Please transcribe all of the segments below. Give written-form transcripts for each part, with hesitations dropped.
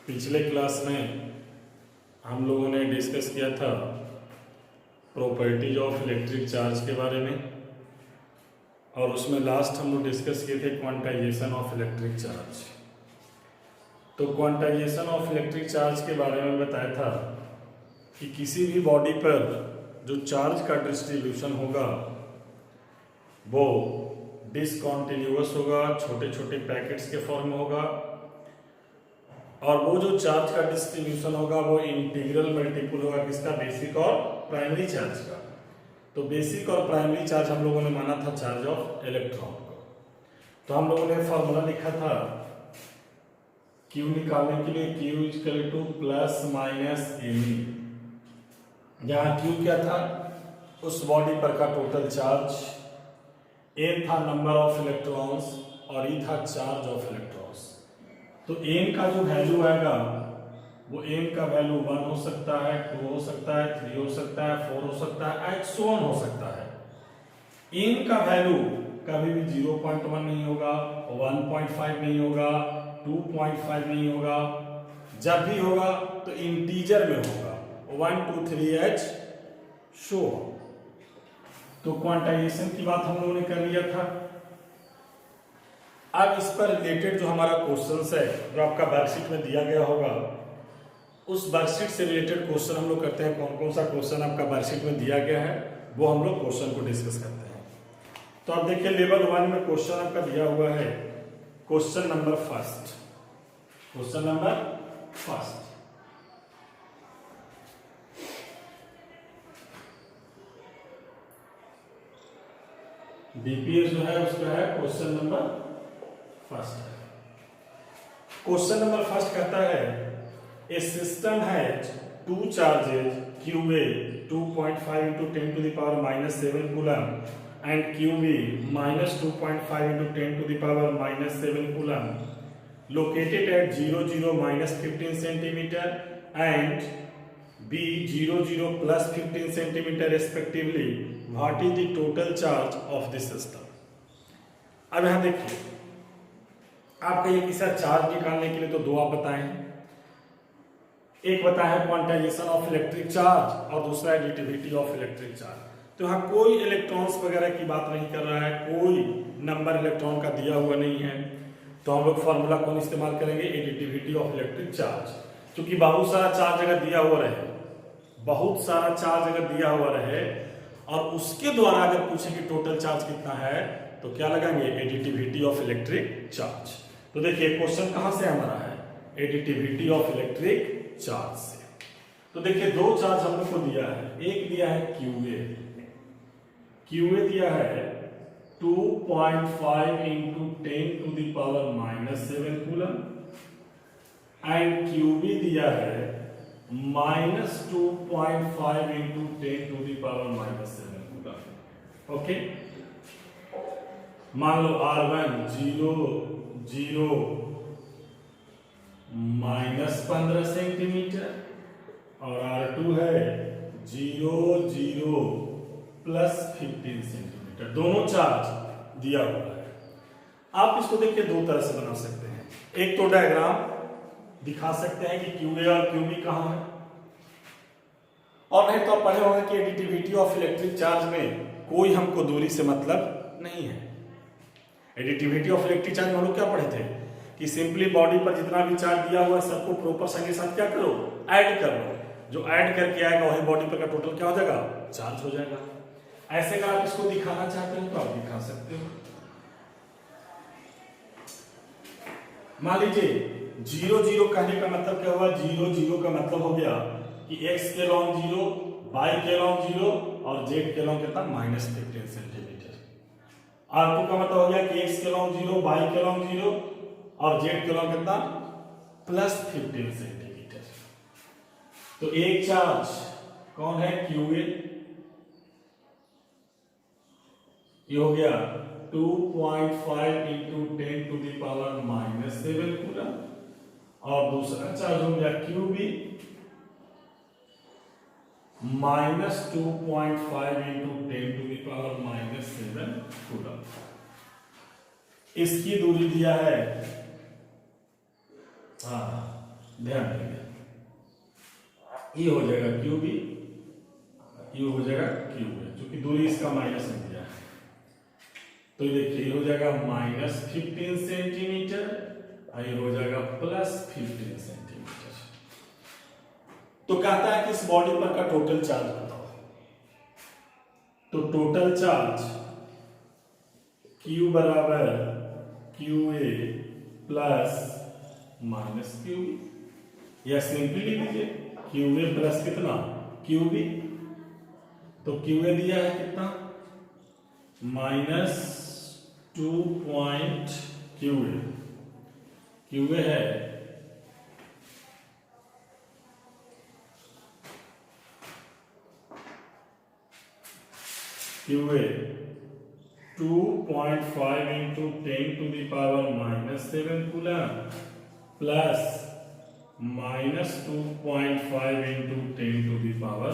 पिछले क्लास में हम लोगों ने डिस्कस किया था प्रॉपर्टीज ऑफ इलेक्ट्रिक चार्ज के बारे में, और उसमें लास्ट हम लोग डिस्कस किए थे क्वांटाइजेशन ऑफ इलेक्ट्रिक चार्ज। तो क्वांटाइजेशन ऑफ इलेक्ट्रिक चार्ज के बारे में बताया था कि किसी भी बॉडी पर जो चार्ज का डिस्ट्रीब्यूशन होगा वो डिसकॉन्टिन्यूअस होगा, छोटे छोटे पैकेट्स के फॉर्म में होगा, और वो जो चार्ज का डिस्ट्रीब्यूशन होगा वो इंटीग्रल मल्टीपल होगा किसका, बेसिक और प्राइमरी चार्ज का। तो बेसिक और प्राइमरी चार्ज हम लोगों ने माना था चार्ज ऑफ इलेक्ट्रॉन को। तो हम लोगों ने फॉर्मूला लिखा था Q निकालने के लिए, Q equal to plus minus एमी, जहाँ Q क्या था, उस बॉडी पर का टोटल चार्ज, A था नंबर ऑफ इलेक्ट्रॉन्स और E था चार्ज ऑफ इलेक्ट्रॉन्स। तो m का जो वैल्यू आएगा वो m का वैल्यू 1 हो सकता है, 2 हो सकता है, 3 हो सकता है, 4 हो सकता है, एंड सो ऑन हो सकता है। m का वैल्यू कभी भी 0.1 नहीं होगा, 1.5 नहीं होगा, 2.5 नहीं होगा, जब भी होगा तो इंटीजर में होगा, 1 2 3 h शो। तो क्वांटाइजेशन की बात हम लोगों ने कर लिया था। अब इस पर रिलेटेड जो हमारा क्वेश्चन है, जो आपका वर्कशीट में दिया गया होगा, उस वर्कशीट से रिलेटेड क्वेश्चन हम लोग करते हैं। कौन कौन सा क्वेश्चन आपका वर्कशीट में दिया गया है वो हम लोग क्वेश्चन को डिस्कस करते हैं। तो आप देखिए लेवल 1 में क्वेश्चन आपका दिया हुआ है, question number first, question number first. BPS जो है उसका है क्वेश्चन नंबर फर्स्ट है। क्वेश्चन नंबर फर्स्ट कहता है a system has two charges QA 2.5 into 10 to the power minus 7 coulomb and QB minus 2.5 into 10 to the power minus 7 coulomb located at 0 0 minus 15 centimeter and B 0 0 plus 15 centimeter respectively. What is the total charge of this system? अब यहाँ देखिए, आपका ये किसा charge निकालने के लिए तो दो आप बताए हैं, एक बताया है क्वांटाइजेशन ऑफ इलेक्ट्रिक चार्ज और दूसरा एडिटिविटी ऑफ इलेक्ट्रिक चार्ज। तो यहाँ कोई इलेक्ट्रॉन्स वगैरह की बात नहीं कर रहा है, कोई नंबर इलेक्ट्रॉन का दिया हुआ नहीं है। तो हम लोग फॉर्मूला कौन इस्तेमाल करेंगे, एडिटिविटी ऑफ इलेक्ट्रिक चार्ज। क्योंकि बहुत सारा चार्ज अगर दिया हुआ रहे, बहुत सारा चार्ज अगर दिया हुआ रहे और उसके द्वारा अगर पूछे कि टोटल चार्ज कितना है, तो क्या लगाएंगे, एडिटिविटी ऑफ इलेक्ट्रिक चार्ज। तो देखिए क्वेश्चन कहां से हमारा है, एडिटिविटी ऑफ इलेक्ट्रिक चार्ज से। तो देखिए दो चार्ज हम लोग को दिया है, एक दिया है QA दिया है 2.5 into 10 to the power minus 7 coulomb and QB दिया है minus 2.5 into 10 to the power minus 7 coulomb. Okay, मान लो R1 0 0 माइनस 15 सेंटीमीटर और R2 है 0 0 प्लस 15 सेंटीमीटर, दोनों चार्ज दिया हुआ है। आप इसको देखिए दो तरह से बना सकते हैं, एक तो डायग्राम दिखा सकते हैं कि QA और QB कहाँ है, और नहीं तो आप पढ़े होंगे कि एडिटिविटी ऑफ इलेक्ट्रिक चार्ज में कोई हमको दूरी से मतलब नहीं है। एडिटिविटी ऑफ इलेक्ट्रिक चार्ज में हम लोग क्या पढ़े थे कि सिंपली बॉडी पर जितना भी चार्ज दिया हुआ है सबको प्रॉपर संग के साथ क्या करो, ऐड कर लो, जो ऐड करके आएगा वही बॉडी पर का टोटल क्या हो जाएगा, चार्ज हो जाएगा। ऐसे अगर आप इसको दिखाना चाहते हो तो आप दिखा सकते हो। मान लीजिए 0 0 कहने का मतलब क्या हुआ, 0 0 का मतलब हो गया कि x के लॉन्ग 0, y के लॉन्ग 0 और z के लॉन्ग कितना, माइनस 15 सेंटीमीटर। R2 का मतलब हो गया कि x के लॉन्ग 0, y के लॉन्ग 0 और z के लॉन्ग कितना, प्लस 15 सेंटीमीटर। तो एक चार्ज कौन है, QA, ये हो गया 2.5 into 10 to the power minus 7 coulomb, और दूसरा चार्ज हो गया QB minus 2.5 into 10 to the power minus 7 coulomb. इसकी दूरी दिया है, हाँ ध्यान देंगे, ये हो जाएगा क्यू बी, ये हो जाएगा क्यू ए, क्योंकि दूरी इसका माइनस में दिया है। तो ये देखिए, ये हो जाएगा -15 सेंटीमीटर और ये हो जाएगा +15 सेंटीमीटर। तो कहता है कि इस बॉडी पर का टोटल चार्ज बताओ। तो टोटल चार्ज Q बराबर QA प्लस -QB, या सिंपली लिख दीजिए QA प्लस कितना QB। तो QA दिया है कितना -2 QA है QA 2.5 into 10 to the power -7 coulomb plus -2.5 into 10 to the power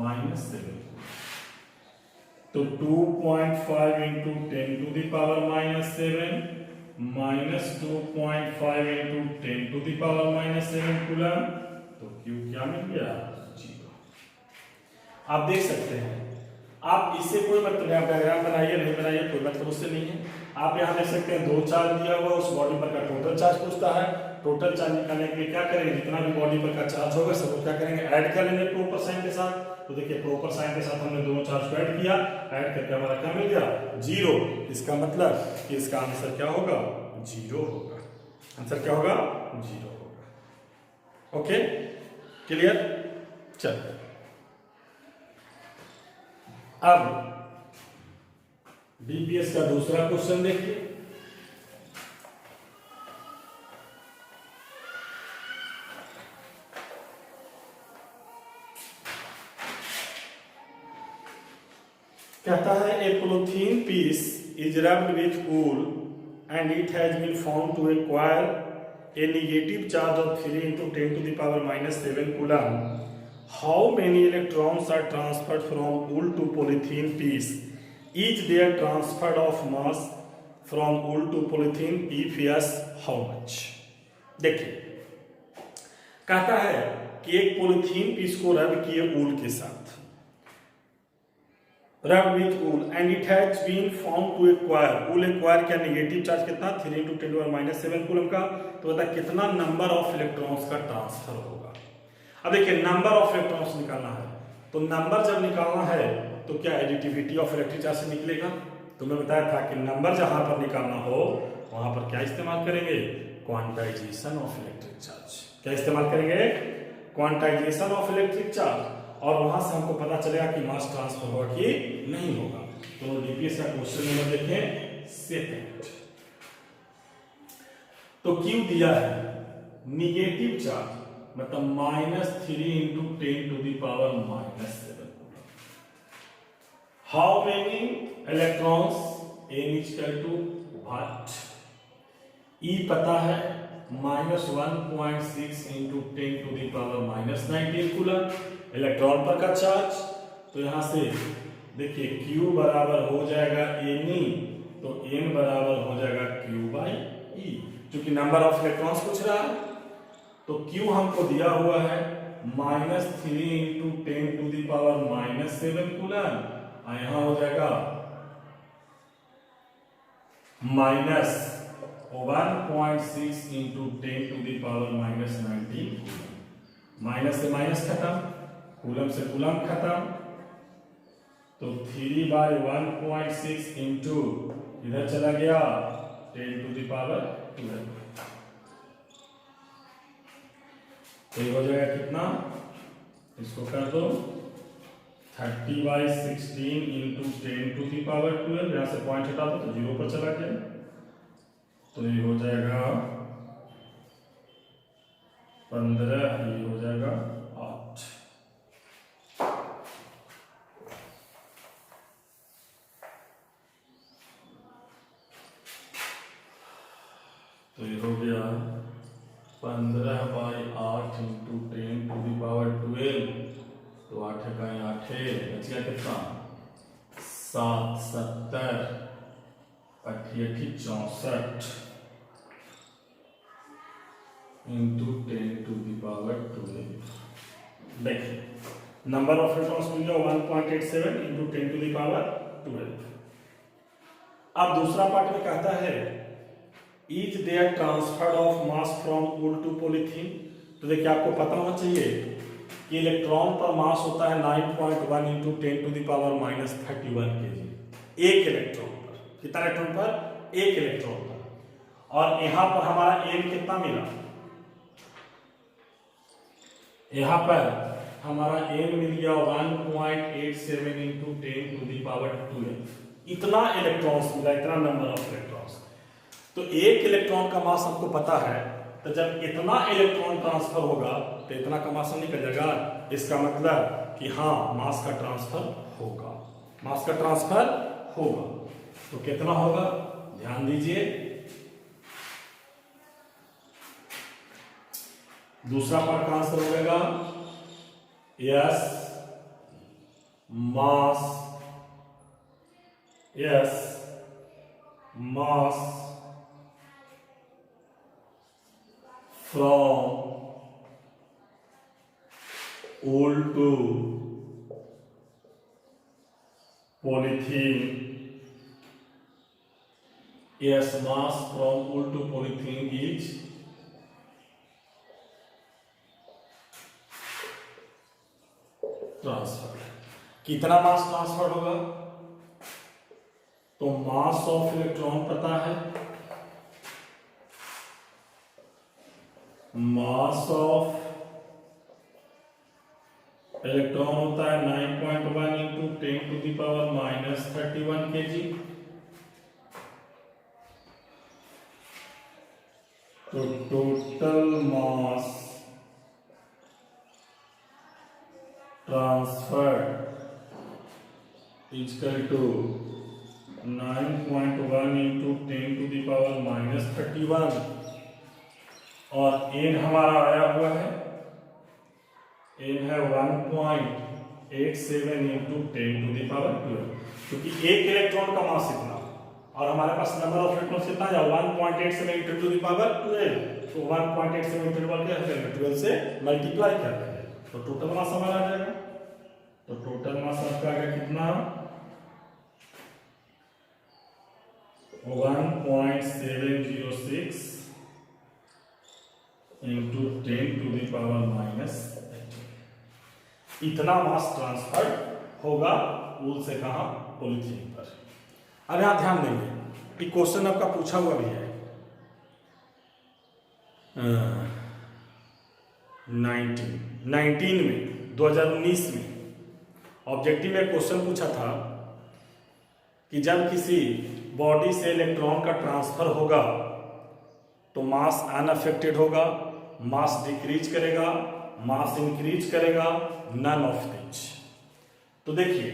-7। तो 2.5 into 10 to the power -7 -2.5 into 10 to the power -7 coulomb. तो Q क्या मिल गया 0। आप देख सकते हैं, आप इससे कोई मतलब नहीं, आप डायग्राम बनाइए नहीं बनाइए कोई मतलब उससे नहीं है। आप यहाँ देख सकते हैं 2 चार्ज दिया हुआ, उस बॉडी पर का टोटल चार्ज पूछता है। टोटल चार्ज निकालने के लिए क्या करेंगे, जितना भी बॉडी पर का चार्ज होगा सबको क्या करेंगे, ऐड कर लेंगे प्रॉपर साइन के साथ। तो देखिए प्रॉपर साइन के साथ हमने दोनों चार्ज को ऐड किया, ऐड करके हमारा क्या मिल गया 0। इसका मतलब कि इसका आंसर क्या होगा 0 होगा। आंसर क्या होगा 0 होगा। Okay clear. चलिए अब बीपीएस का दूसरा क्वेश्चन देखिए। कहता है ए polythene piece is rubbed with wool and it has been found to acquire a negative charge of 3 into 10 to the power -7 coulomb. How many electrons are transferred from wool to polythene piece? Each their transfer of mass from wool to polythene, if yes, how much? देखिए कहता है कि एक polythene piece को रब किए वूल के साथ, rub with wool and it has been found to acquire, wool acquire क्या नेगेटिव चार्ज कितना 3 into 10 to the power -7 coulomb का। तो बता कितना नंबर ऑफ इलेक्ट्रॉन्स का ट्रांसफर होगा। अब देखिए नंबर ऑफ इलेक्ट्रॉन्स निकालना है, तो नंबर जब निकालना है तो क्या एडिटिविटी ऑफ इलेक्ट्रिक चार्ज से निकलेगा। तो मैं बताया था कि नंबर जहां पर निकालना हो वहां पर क्या इस्तेमाल करेंगे, क्वांटाइजेशन ऑफ इलेक्ट्रिक चार्ज। क्या इस्तेमाल करेंगे, क्वांटाइजेशन ऑफ इलेक्ट्रिक चार्ज। और वहां से हमको पता चलेगा कि मास ट्रांसफर होगा कि नहीं होगा। तो डीपीएस का क्वेश्चन नंबर देखें सेकंड। तो क्यू दिया है निगेटिव चार्ज, मतलब -3 into 10 to the power -7। How many electrons n equal to what, E पता है -1.6 into 10 to the power -19 coulomb electron पर का चार्ज। तो यहां से देखिए Q बराबर हो जाएगा Ne, तो N बराबर हो जाएगा Q by E, क्योंकि नंबर ऑफ इलेक्ट्रॉन्स पूछ रहा है। तो Q हमको दिया हुआ है -3 into 10 to the power -7 coulomb, और यहां हो जाएगा -1.6 into 10 to the power -19 coulomb. Minus से माइनस खत्म, कूलम से कूलम खत्म। तो 3/1.6 इंटू इधर चला गया 10 to the power 12। तो ये हो जाएगा कितना, इसको कर दो 30/16 इंटू 10 to the power 12। यहां से पॉइंट हटा दो तो 0 पर चला गया। तो ये हो जाएगा 15, ये हो जाएगा 8। तो ये हो गया 15/8 इंटू 10 to the power 12। तो 8 का 8 है, बच गया कितना 7, 70, 88, 64। इंटू 10⁻²। देखिए नंबर ऑफ इलेक्ट्रॉन्स मिल गया 1.87 इंटू 10⁻²। अब दूसरा पार्ट में कहता है is there transfer of mass from wood to polythene. तो देखिए आपको पता होना चाहिए कि इलेक्ट्रॉन पर मास होता है 9.1 इंटू 10⁻31 kg। एक इलेक्ट्रॉन पर कितना इलेक्ट्रॉन पर? एक इलेक्ट्रॉन पर। और यहां पर हमारा एन कितना मिला? यहां पर हमारा एन मिल गया 1.87 इंटू 10⁻²। इतना इलेक्ट्रॉन्स मिला, इतना नंबर ऑफ इलेक्ट्रॉन्स। तो एक इलेक्ट्रॉन का मास हमको पता है, तो जब इतना इलेक्ट्रॉन ट्रांसफर होगा तो इतना का मास निकल जाएगा। इसका मतलब कि हाँ मास का ट्रांसफर होगा, मास का ट्रांसफर होगा। तो कितना होगा ध्यान दीजिए। दूसरा पार्ट का आंसर हो जाएगा yes mass from wool to polythene. Yes, mass from wool to polythene is transfer. कितना मास ट्रांसफर होगा? तो मास ऑफ इलेक्ट्रॉन पता है, मास ऑफ इलेक्ट्रॉन होता है 9.1 इंटू 10⁻³ kg। तो total mass transferred equal to 9.1 into 10⁻³ और एन हमारा आया हुआ है, एन है 1.87 इंटू 10⁻²। क्योंकि एक इलेक्ट्रॉन का मास इतना और हमारे पास नंबर ऑफ इलेक्ट्रॉन कितना है 1.87 इंटू 10⁻²। तो 1.87 इंटू 12 से मल्टीप्लाई कर देंगे तो टोटल मास हमारा आ जाएगा। तो टोटल मास आपका आ गया कितना? 1.706 इंटू 10⁻⁻। इतना मास ट्रांसफर होगा वूल से कहां? पॉलीथीन पर। अब यहां ध्यान देंगे कि क्वेश्चन आपका पूछा हुआ भी है 19 में 2019 में ऑब्जेक्टिव में क्वेश्चन पूछा था कि जब किसी बॉडी से इलेक्ट्रॉन का ट्रांसफर होगा तो मास अनअफेक्टेड होगा, मास डिक्रीज करेगा, मास इंक्रीज करेगा, नन ऑफ दिस। तो देखिए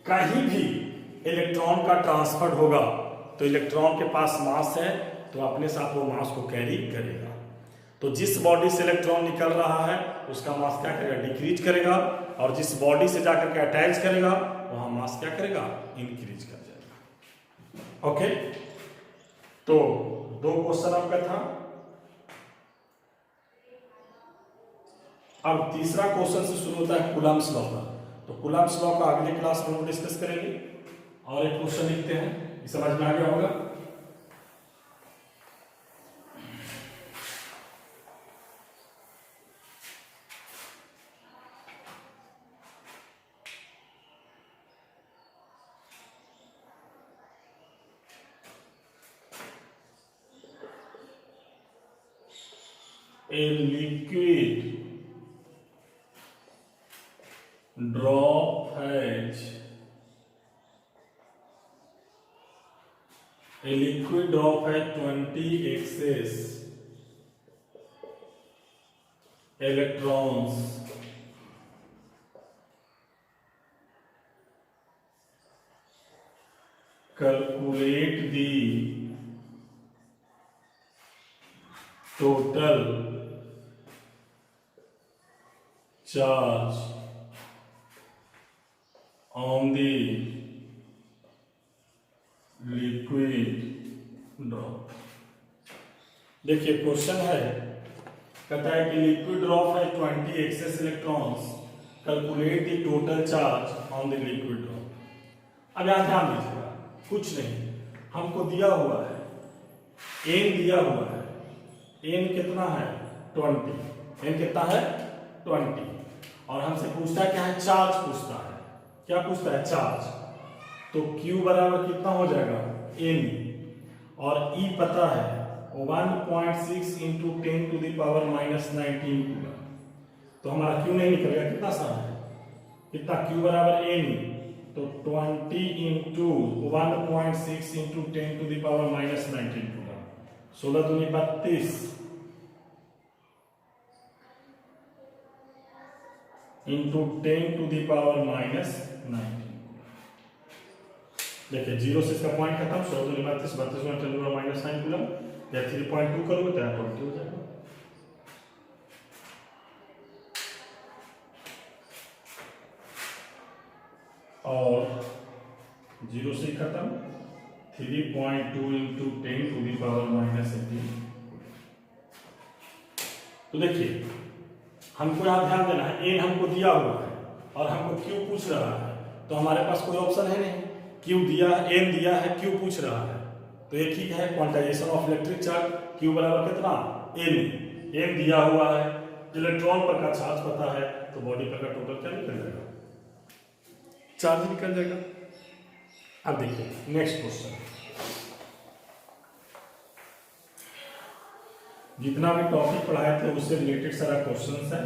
कहीं भी इलेक्ट्रॉन का ट्रांसफर होगा तो इलेक्ट्रॉन के पास मास है तो अपने साथ वो मास को कैरी करेगा। तो जिस बॉडी से इलेक्ट्रॉन निकल रहा है उसका मास क्या करेगा? डिक्रीज करेगा। और जिस बॉडी से जाकर के अटैच करेगा वहां मास क्या करेगा? इंक्रीज कर जाएगा। ओके, तो दो क्वेश्चन आपका था। अब तीसरा क्वेश्चन से शुरू होता है कूलम्ब्स लॉ का। तो कूलम्ब्स लॉ का अगले क्लास में हम डिस्कस करेंगे। और एक क्वेश्चन लिखते हैं, समझ में आ गया होगा। A liquid drop has a liquid drop has 20 excess electrons calculate the total charge on the liquid drop। देखिए क्वेश्चन है कहता है कि लिक्विड ड्रॉप है 20 excess electrons, calculate the total charge on the liquid drop. अब यहां ध्यान दीजिएगा, कुछ नहीं, हमको दिया हुआ है एन, दिया हुआ है एन कितना है 20, एन कितना है 20, और हमसे पूछता है क्या है, चार्ज पूछता है, क्या पूछता है, चार्ज। तो Q बराबर कितना हो जाएगा n, और E पता है 1.6 into 10 to the power -19 coulomb. तो हमारा Q नहीं निकलेगा, कितना सा है, कितना, Q बराबर n, तो 20 into 1.6 into 10 to the power -19 coulomb, 16 दूनी 32 इंटू 10 टू द पावर -19। देखिए 0 से इसका पॉइंट खत्म, 16 दूनी 32, 32 में 10 टू पावर -9 कूलम, या 3.2 करोगे तो 20 हो जाएगा। और 0 से खत्म, 3.2 इंटू 10 टू द पावर -18। तो देखिए हमको यहाँ ध्यान देना है, एन हमको दिया हुआ है और हमको क्यू पूछ रहा है, तो हमारे पास कोई ऑप्शन है नहीं, क्यू दिया है, एन दिया है, क्यू पूछ रहा है, तो एक ही है quantization of electric charge. Q बराबर कितना, एन, एन दिया हुआ है, इलेक्ट्रॉन पर का चार्ज पता है, तो बॉडी पर का टोटल क्या निकल जाएगा, चार्ज निकल जाएगा। अब देखिए नेक्स्ट क्वेश्चन, जितना भी टॉपिक पढ़ाए थे उससे रिलेटेड सारा क्वेश्चंस है,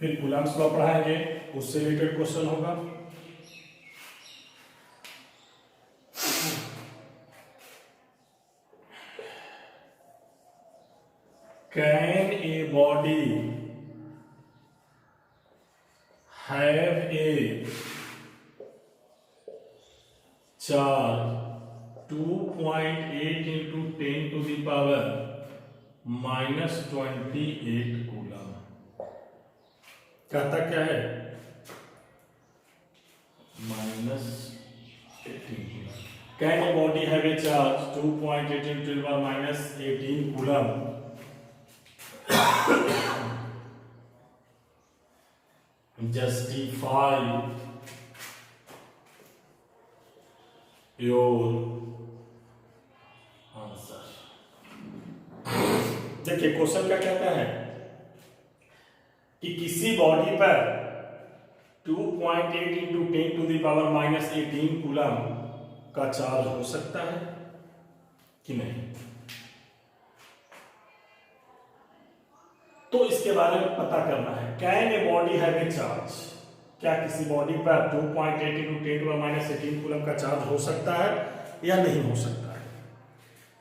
फिर कूलम्स लॉ पढ़ाएंगे, उससे रिलेटेड क्वेश्चन होगा। Can a body have a charge 2.8 into 10 to the power -28 coulomb. कहता क्या है, -18 coulomb. Can a body have a charge 2.8 into the power -18 coulomb justify your answer. देखिए क्वेश्चन क्या कहता है कि किसी बॉडी पर 2.8 into 10 to the power -18 coulomb का चार्ज हो सकता है कि नहीं। तो इसके बारे में पता करना है, can a body have a charge, क्या किसी बॉडी पर 2.8 इंटू 10 टू पावर -18 कूलम का चार्ज हो सकता है या नहीं हो सकता है।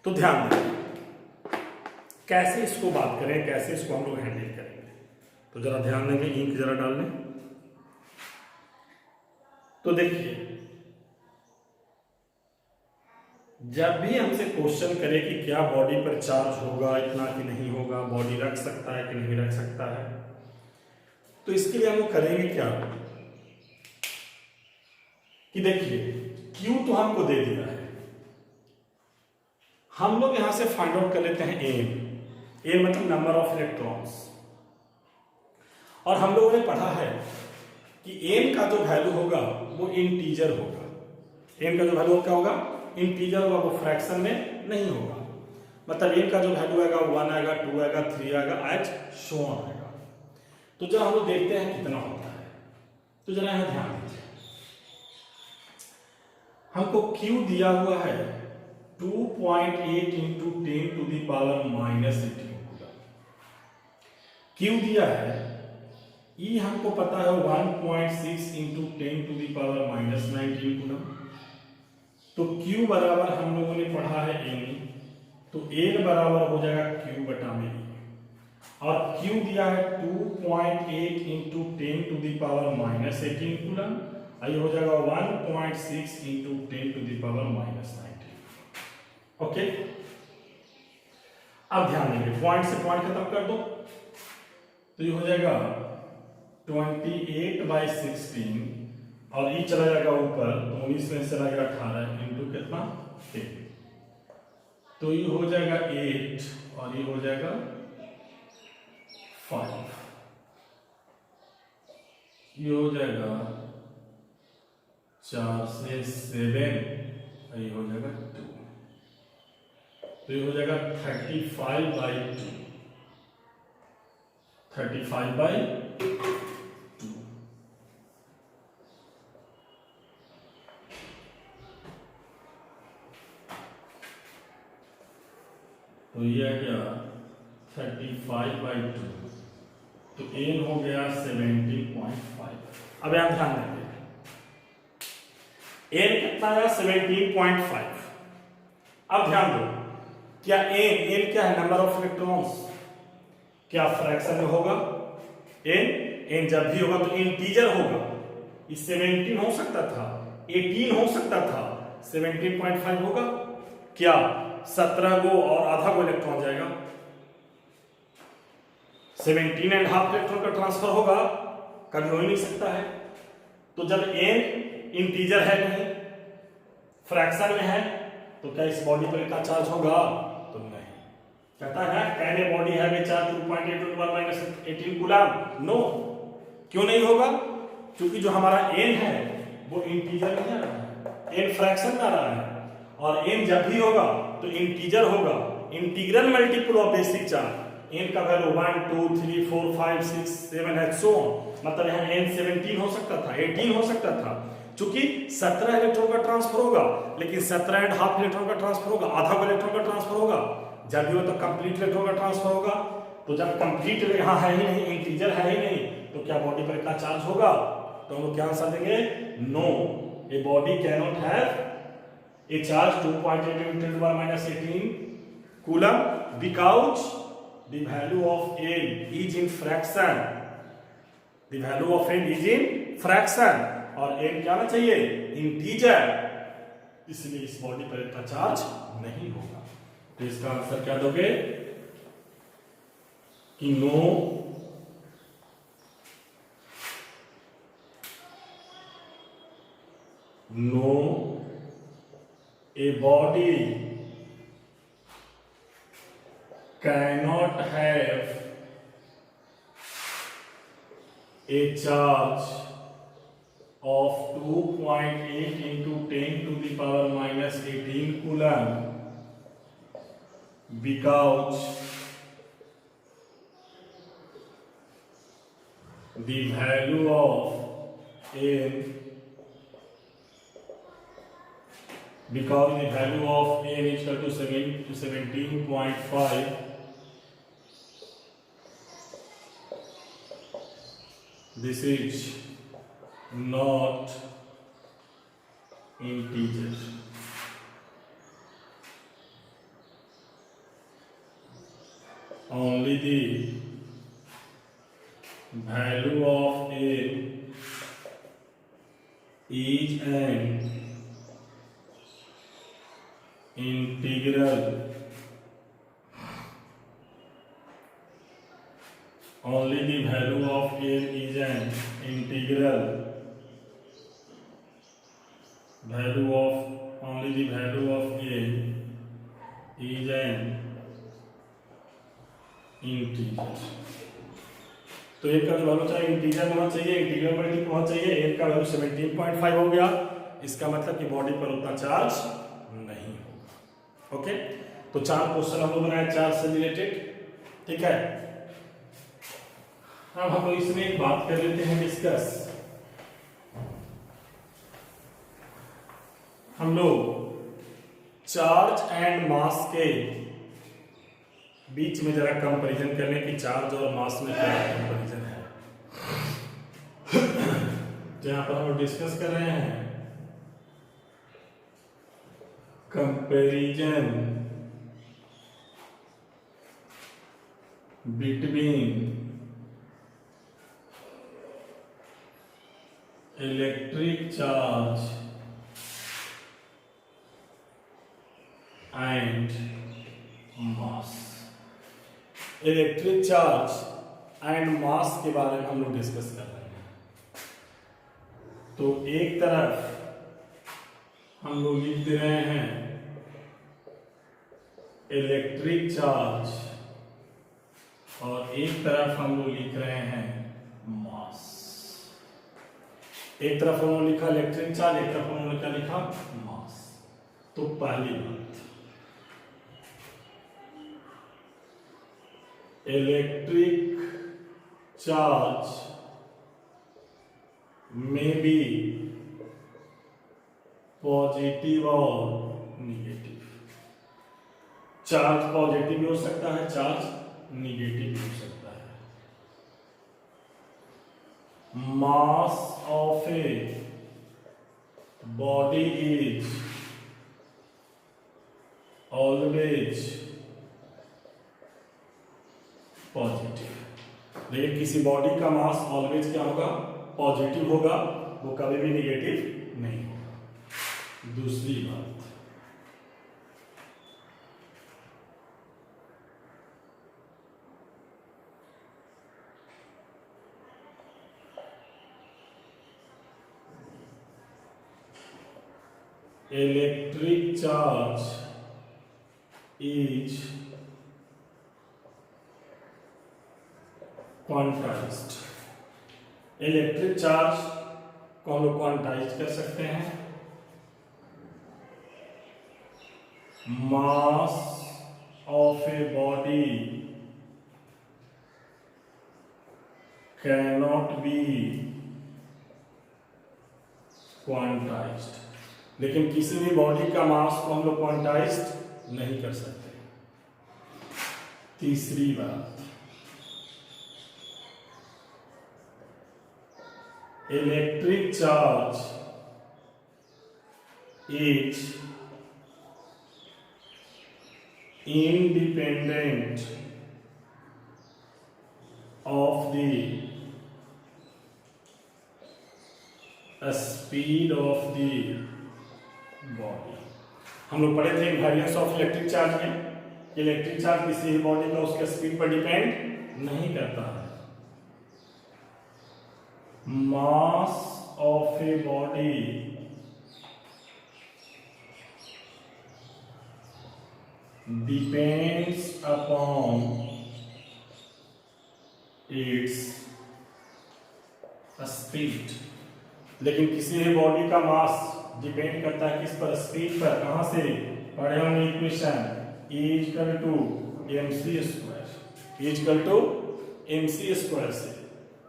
तो ध्यान दें कैसे इसको बात करें, कैसे इसको हम लोग हैंडल करेंगे, तो जरा ध्यान देंगे, इंक जरा डाल लें। तो देखिए जब भी हमसे क्वेश्चन करे कि क्या बॉडी पर चार्ज होगा इतना कि नहीं होगा, बॉडी रख सकता है कि नहीं रख सकता है, तो इसके लिए हम लोग करेंगे क्या कि देखिए Q तो हमको दे दिया है, हम लोग यहां से फाइंड आउट कर लेते हैं एन मतलब नंबर ऑफ इलेक्ट्रॉन्स। और हम लोगों ने पढ़ा है कि एन का जो वैल्यू होगा वो इंटीजर होगा, एन का जो वैल्यू क्या होगा, इंटीजर होगा, वो फ्रैक्शन में नहीं होगा। मतलब एन का जो वैल्यू आएगा 1 आएगा, 2 आएगा, 3 आएगा, एच सो ऑन आएगा। तो जब हम लोग देखते हैं कितना होता है, तो जरा यहां ध्यान दीजिए, हमको Q दिया हुआ है 2.8 into 10 to the power -18 Q दिया है, E हमको पता है 1.6 into 10 to the power -19 coulomb. तो Q बराबर हम लोगों ने पढ़ा है N, तो N बराबर हो जाएगा Q बटा में E, और Q दिया है 2.8 into 10 to the power -18 coulomb, ये हो जाएगा 1.6 into 10 to the power -19। Okay, अब ध्यान देंगे, पॉइंट से पॉइंट खत्म कर दो, तो ये हो जाएगा 28/16, और ई चला जाएगा ऊपर, तो 19 में चला जाएगा 18 इंटू कितना 8, तो ये हो जाएगा 8 और ये हो जाएगा 5, ये हो जाएगा 4 से 7, ये हो जाएगा 2, तो ये हो जाएगा 35/2, 35/2। तो ये आ गया 35/2, तो n हो गया 17.5। अब यहां ध्यान देंगे, n कितना है 17.5। अब ध्यान दो, क्या n क्या है, नंबर ऑफ इलेक्ट्रॉन्स, क्या फ्रैक्शन में होगा? n जब भी होगा तो इंटीजर होगा। इस 17 हो सकता था, 18 हो सकता था, 17.5 होगा क्या? 17 गो और आधा गो इलेक्ट्रॉन जाएगा, 17.5 इलेक्ट्रॉन का ट्रांसफर होगा, कभी हो ही नहीं सकता है। तो जब n इंटीजर है नहीं, फ्रैक्शन में है, तो क्या इस बॉडी पर इतना चार्ज होगा? तो नहीं। कहता है can a body have a charge 2.8 × 10 coulomb? No. क्यों नहीं होगा? क्योंकि जो हमारा n है वो इंटीजर नहीं आ रहा है, n फ्रैक्शन में आ रहा है, और n जब भी होगा तो इंटीजर होगा, integral multiple of basic charge. n का वैल्यू 1 2 3 4 5 6 7 है, सो मतलब यहाँ n 17 हो सकता था, 18 हो सकता था। चूंकि 17 इलेक्ट्रॉन का ट्रांसफर होगा, लेकिन 17.5 इलेक्ट्रॉन का ट्रांसफर होगा, आधा इलेक्ट्रॉन का ट्रांसफर होगा। जब भी हो तो कंप्लीट इलेक्ट्रॉन का ट्रांसफर होगा। तो जब कंप्लीट यहाँ है ही नहीं, इंटीजर है ही नहीं, तो क्या बॉडी पर इतना चार्ज होगा? तो हम लोग क्या आंसर देंगे? No, a body can not have a charge 2.8 × 10⁻18 coulomb because the value of n is in fraction, the value of n is in fraction, और n क्या आना चाहिए? इंटीजर, इसलिए इस बॉडी पर इतना चार्ज नहीं होगा। तो इसका आंसर क्या दोगे? कि no, no, a body cannot have a charge of 2.8 × 10⁻18 coulomb because the value of n is equal to 17.5, this is not integer. Only the value of a is an integral, only the value of n is an integral, only the value of n is an integer। तो एक का जो value चाहिए integer होना चाहिए, integral multiple होना चाहिए। n का वैल्यू 17.5 हो गया, इसका मतलब कि बॉडी पर उतना चार्ज नहीं होगा। ओके, तो 4 क्वेश्चन हम लोग बनाए चार्ज से रिलेटेड, ठीक है। अब हम लोग इसमें एक बात कर लेते हैं, डिस्कस। हम लोग चार्ज एंड मास के बीच में जरा कंपैरिजन करने की, चार्ज और मास में क्या कंपैरिजन है, जहां पर हम लोग डिस्कस कर रहे हैं comparison between electric charge and mass. Electric charge and mass के बारे में हम लोग डिस्कस कर रहे हैं। तो एक तरफ हम लोग लिख दे रहे हैं इलेक्ट्रिक चार्ज और एक तरफ हम लोग लिख रहे हैं मास। एक तरफ उन्होंने लिखा इलेक्ट्रिक चार्ज, एक तरफ उन्होंने क्या लिखा, मास। तो पहली बात, इलेक्ट्रिक चार्ज में बी पॉजिटिव और निगेटिव। चार्ज पॉजिटिव भी हो सकता है, चार्ज निगेटिव भी हो सकता है। Mass of a body is always positive. लेकिन किसी बॉडी का मास ऑलवेज क्या होगा, पॉजिटिव होगा, वो कभी भी निगेटिव नहीं होगा। दूसरी बात, electric charge is quantized. Electric charge को हम लोग क्वांटाइज कर सकते हैं। Mass of a body cannot be quantized. लेकिन किसी भी बॉडी का मास को हम लोग क्वांटाइज्ड नहीं कर सकते। तीसरी बात, electric charge is independent of the speed of the body. हम लोग पढ़े थे इनवेरियंस ऑफ इलेक्ट्रिक चार्ज में, इलेक्ट्रिक चार्ज किसी भी बॉडी का उसके स्पीड पर डिपेंड नहीं करता है। Mass of a body depends upon its speed. लेकिन किसी भी बॉडी का मास डिपेंड करता है किस पर, स्पीड पर। कहां से पढ़े होंगे equation, E equal to mc square, E equal to mc square से।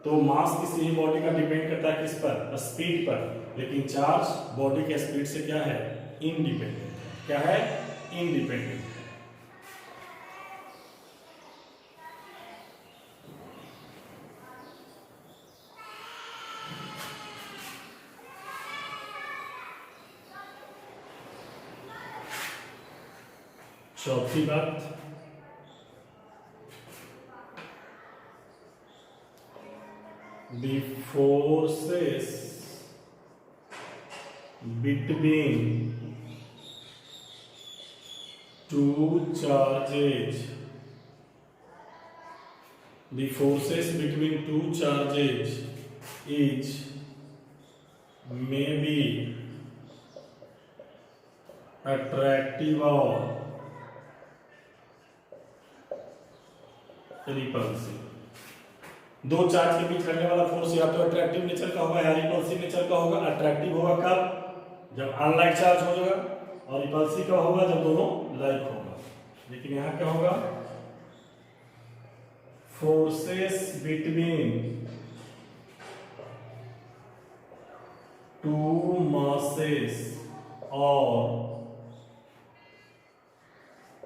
तो मास किसी भी बॉडी का डिपेंड करता है किस पर, स्पीड पर। लेकिन चार्ज बॉडी के स्पीड से क्या है, इंडिपेंडेंट। क्या है, इंडिपेंडेंट। चौथी बात, the forces between two charges, the forces between two charges is may be attractive or repulsive. दो चार्ज के बीच लगने वाला फोर्स या तो अट्रैक्टिव नेचर का होगा या रिपल्सिव नेचर का होगा। अट्रैक्टिव होगा कब, जब अनलाइक चार्ज हो जाएगा, और रिपल्सिव का होगा जब दोनों लाइक होगा। लेकिन यहां क्या होगा, फोर्सेस बिटवीन टू मासेस और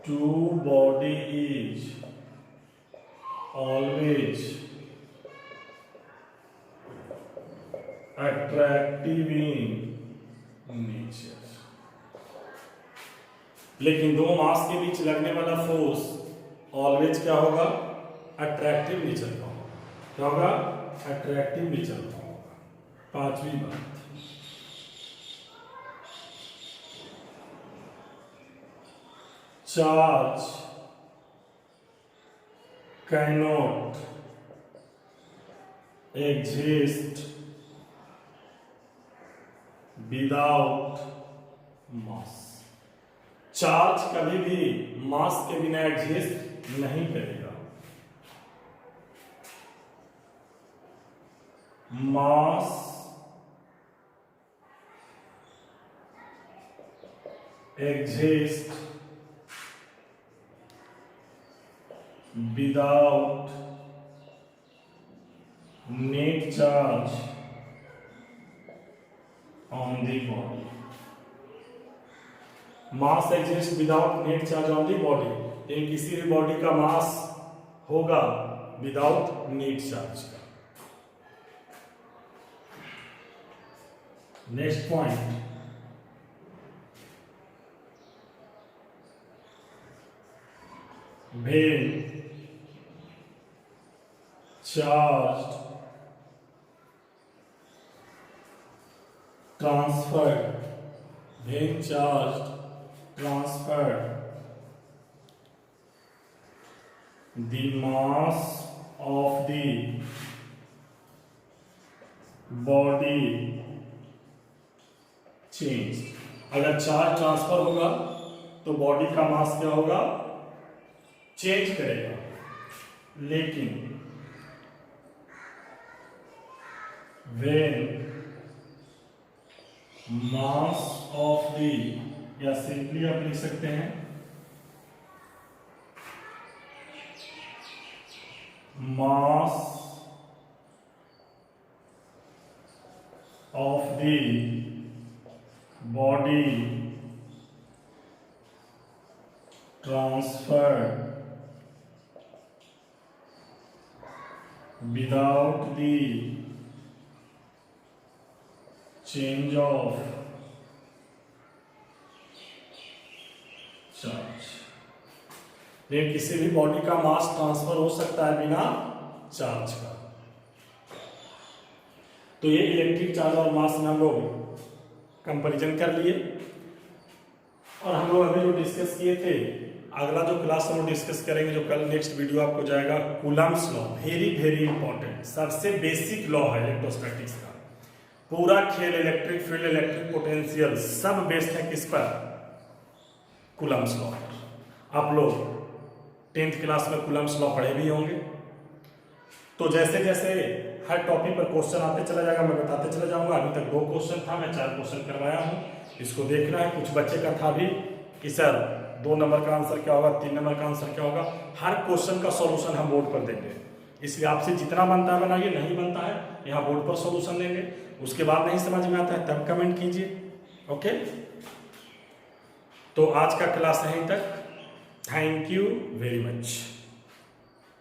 two body is always attractive in nature। लेकिन दो मास के बीच लगने वाला फोर्स ऑलवेज क्या होगा, अट्रैक्टिव नेचर का होगा। क्या होगा, अट्रैक्टिव नेचर का होगा। पांचवी बात, charge cannot exist without mass। Charge कभी भी मास के बिना एग्जिस्ट नहीं करेगा। mass exists without net charge on the body. Mass exist without net charge on the body, लेकिन किसी भी बॉडी का मास होगा विदाउट नेट चार्ज का। Next point, when charged transferred the mass of the body changed। अगर charge transfer होगा तो body का मास क्या होगा, चेंज करेगा। लेकिन when mass of the, या सिंपली आप लिख सकते हैं mass of the body transferred without the change of charge. लेकिन किसी भी बॉडी का मास ट्रांसफर हो सकता है बिना चार्ज का। तो ये इलेक्ट्रिक चार्ज और मास में हम लोग कंपैरिजन कर लिए। और हम लोग अभी जो डिस्कस किए थे, अगला जो क्लास हम लोग डिस्कस करेंगे, जो कल नेक्स्ट वीडियो आपको जाएगा, Coulomb's law, very very important, सबसे बेसिक लॉ है इलेक्ट्रोस्टैटिक्स का। पूरा खेल इलेक्ट्रिक फील्ड, इलेक्ट्रिक पोटेंशियल सब बेस्ड है किस पर, कूलम्ब्स लॉ पर। आप लोग 10th क्लास में कूलम्ब्स लॉ पढ़े भी होंगे। तो जैसे जैसे हर टॉपिक पर क्वेश्चन आते चला जाएगा, मैं बताते चला जाऊंगा। अभी तक 2 क्वेश्चन था, मैं 4 क्वेश्चन करवाया हूँ, इसको देखना है। कुछ बच्चे का था भी कि सर 2 नंबर का आंसर क्या होगा, 3 नंबर का आंसर क्या होगा। हर क्वेश्चन का सॉल्यूशन हम बोर्ड पर देंगे, इसलिए आपसे जितना बनता है बनाइए, नहीं बनता है यहाँ बोर्ड पर सॉल्यूशन देंगे। उसके बाद नहीं समझ में आता है तब कमेंट कीजिए। ओके, तो आज का क्लास यहीं तक। Thank you very much.